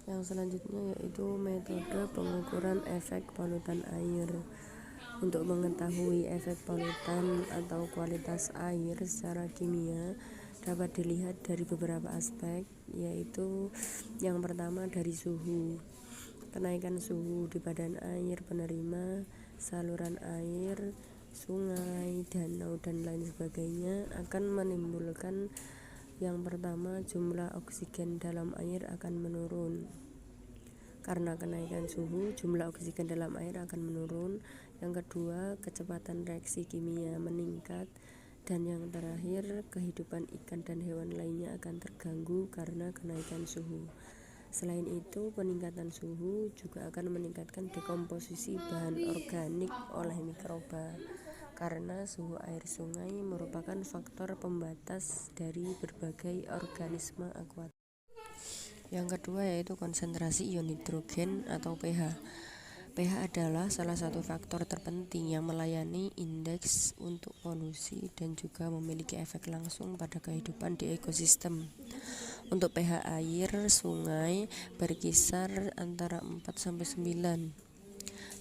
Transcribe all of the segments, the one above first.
Yang selanjutnya yaitu metode pengukuran efek polutan air. Untuk mengetahui efek polutan atau kualitas air secara kimia dapat dilihat dari beberapa aspek, yaitu yang pertama dari suhu. Kenaikan suhu di badan air penerima, saluran air, sungai, danau, dan lain sebagainya akan menimbulkan yang pertama, jumlah oksigen dalam air akan menurun. Karena kenaikan suhu, jumlah oksigen dalam air akan menurun. Yang kedua, kecepatan reaksi kimia meningkat. Dan yang terakhir, kehidupan ikan dan hewan lainnya akan terganggu karena kenaikan suhu. Selain itu, peningkatan suhu juga akan meningkatkan dekomposisi bahan organik oleh mikroba. Karena suhu air sungai merupakan faktor pembatas dari berbagai organisme akuatik. Yang kedua yaitu konsentrasi ion hidrogen atau pH. pH adalah salah satu faktor terpenting yang melayani indeks untuk polusi dan juga memiliki efek langsung pada kehidupan di ekosistem. Untuk pH air sungai berkisar antara 4-9.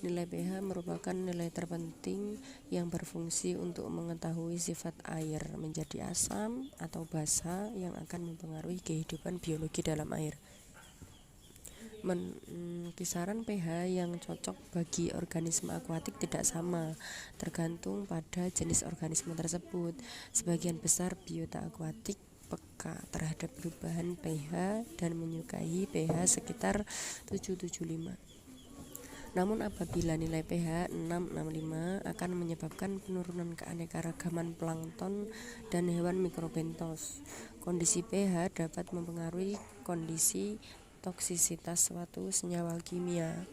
Nilai pH merupakan nilai terpenting yang berfungsi untuk mengetahui sifat air menjadi asam atau basa yang akan mempengaruhi kehidupan biologi dalam air. Kisaran pH yang cocok bagi organisme akuatik tidak sama, tergantung pada jenis organisme tersebut. Sebagian besar biota akuatik peka terhadap perubahan pH dan menyukai pH sekitar 7,75. Namun apabila nilai pH 6,65 akan menyebabkan penurunan keanekaragaman plankton dan hewan mikrobentos. Kondisi pH dapat mempengaruhi kondisi toksisitas suatu senyawa kimia,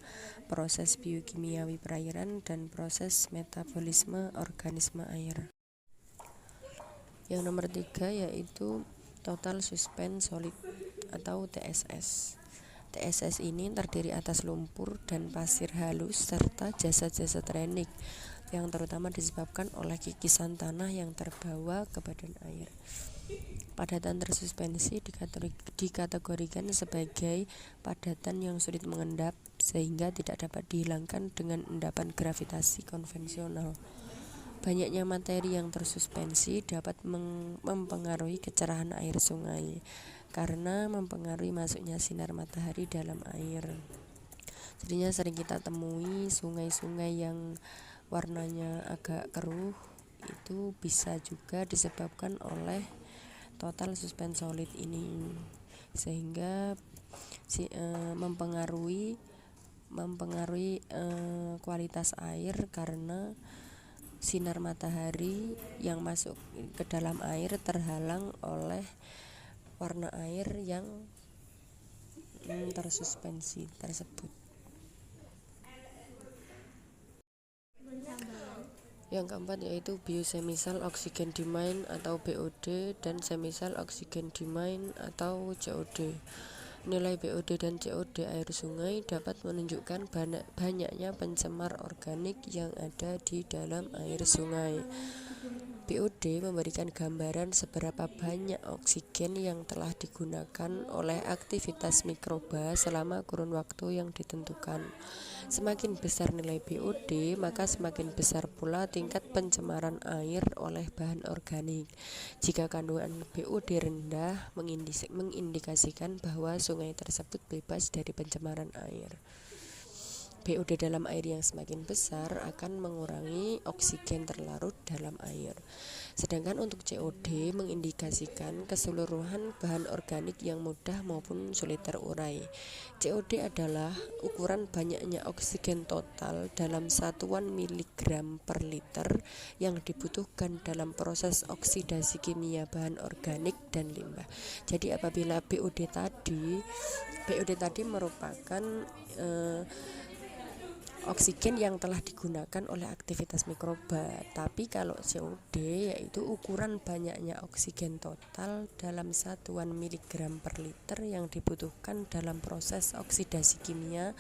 proses biokimiawi perairan, dan proses metabolisme organisme air. Yang nomor 3 yaitu total suspense solid atau TSS. TSS ini terdiri atas lumpur dan pasir halus serta jasa-jasa trenik yang terutama disebabkan oleh kikisan tanah yang terbawa ke badan air. Padatan tersuspensi dikategorikan sebagai padatan yang sulit mengendap sehingga tidak dapat dihilangkan dengan endapan gravitasi konvensional. Banyaknya materi yang tersuspensi dapat mempengaruhi kecerahan air sungai karena mempengaruhi masuknya sinar matahari dalam air. Jadinya sering kita temui sungai-sungai yang warnanya agak keruh, itu bisa juga disebabkan oleh total suspense solid ini, sehingga mempengaruhi kualitas air karena sinar matahari yang masuk ke dalam air terhalang oleh warna air yang tersuspensi tersebut. Yang keempat yaitu biochemical oxygen demand atau BOD dan chemical oxygen demand atau COD. Nilai BOD dan COD air sungai dapat menunjukkan banyaknya pencemar organik yang ada di dalam air sungai. BOD memberikan gambaran seberapa banyak oksigen yang telah digunakan oleh aktivitas mikroba selama kurun waktu yang ditentukan. Semakin besar nilai BOD, maka semakin besar pula tingkat pencemaran air oleh bahan organik. Jika kandungan BOD rendah, mengindikasikan bahwa sungai tersebut bebas dari pencemaran air. BOD dalam air yang semakin besar akan mengurangi oksigen terlarut dalam air. Sedangkan untuk COD mengindikasikan keseluruhan bahan organik yang mudah maupun sulit terurai. COD adalah ukuran banyaknya oksigen total dalam satuan miligram per liter yang dibutuhkan dalam proses oksidasi kimia bahan organik dan limbah. Jadi apabila BOD tadi merupakan oksigen yang telah digunakan oleh aktivitas mikroba. Tapi kalau COD yaitu ukuran banyaknya oksigen total dalam satuan miligram per liter yang dibutuhkan dalam proses oksidasi kimia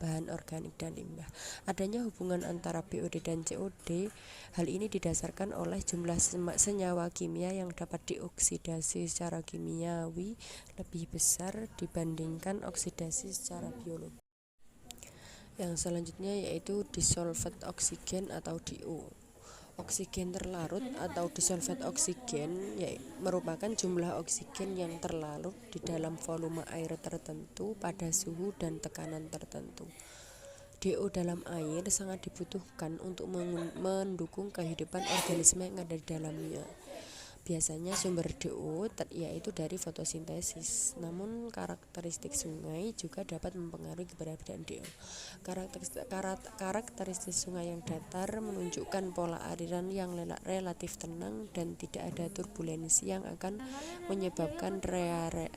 bahan organik dan limbah. Adanya hubungan antara BOD dan COD, hal ini didasarkan oleh jumlah senyawa kimia yang dapat dioksidasi secara kimiawi lebih besar dibandingkan oksidasi secara biologi. Yang selanjutnya yaitu disolved oksigen atau DO. Oksigen terlarut atau disolved oksigen merupakan jumlah oksigen yang terlarut di dalam volume air tertentu pada suhu dan tekanan tertentu. DO dalam air sangat dibutuhkan untuk mendukung kehidupan organisme yang ada di dalamnya. Biasanya sumber DO yaitu dari fotosintesis. Namun karakteristik sungai juga dapat mempengaruhi keberadaan DO. Karakteristik sungai yang datar menunjukkan pola aliran yang relatif tenang dan tidak ada turbulensi yang akan menyebabkan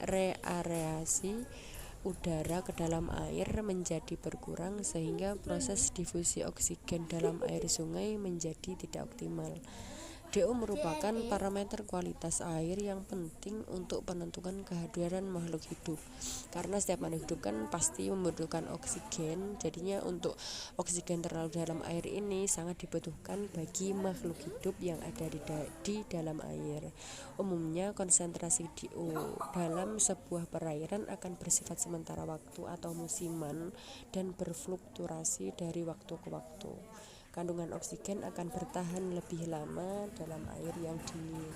reareasi udara ke dalam air menjadi berkurang sehingga proses difusi oksigen dalam air sungai menjadi tidak optimal. DO merupakan parameter kualitas air yang penting untuk penentuan kehadiran makhluk hidup. Karena setiap makhluk hidup kan pasti membutuhkan oksigen, jadinya untuk oksigen terlalu dalam air ini sangat dibutuhkan bagi makhluk hidup yang ada di dalam air. Umumnya konsentrasi DO dalam sebuah perairan akan bersifat sementara waktu atau musiman dan berfluktuasi dari waktu ke waktu. Kandungan oksigen akan bertahan lebih lama dalam air yang dingin.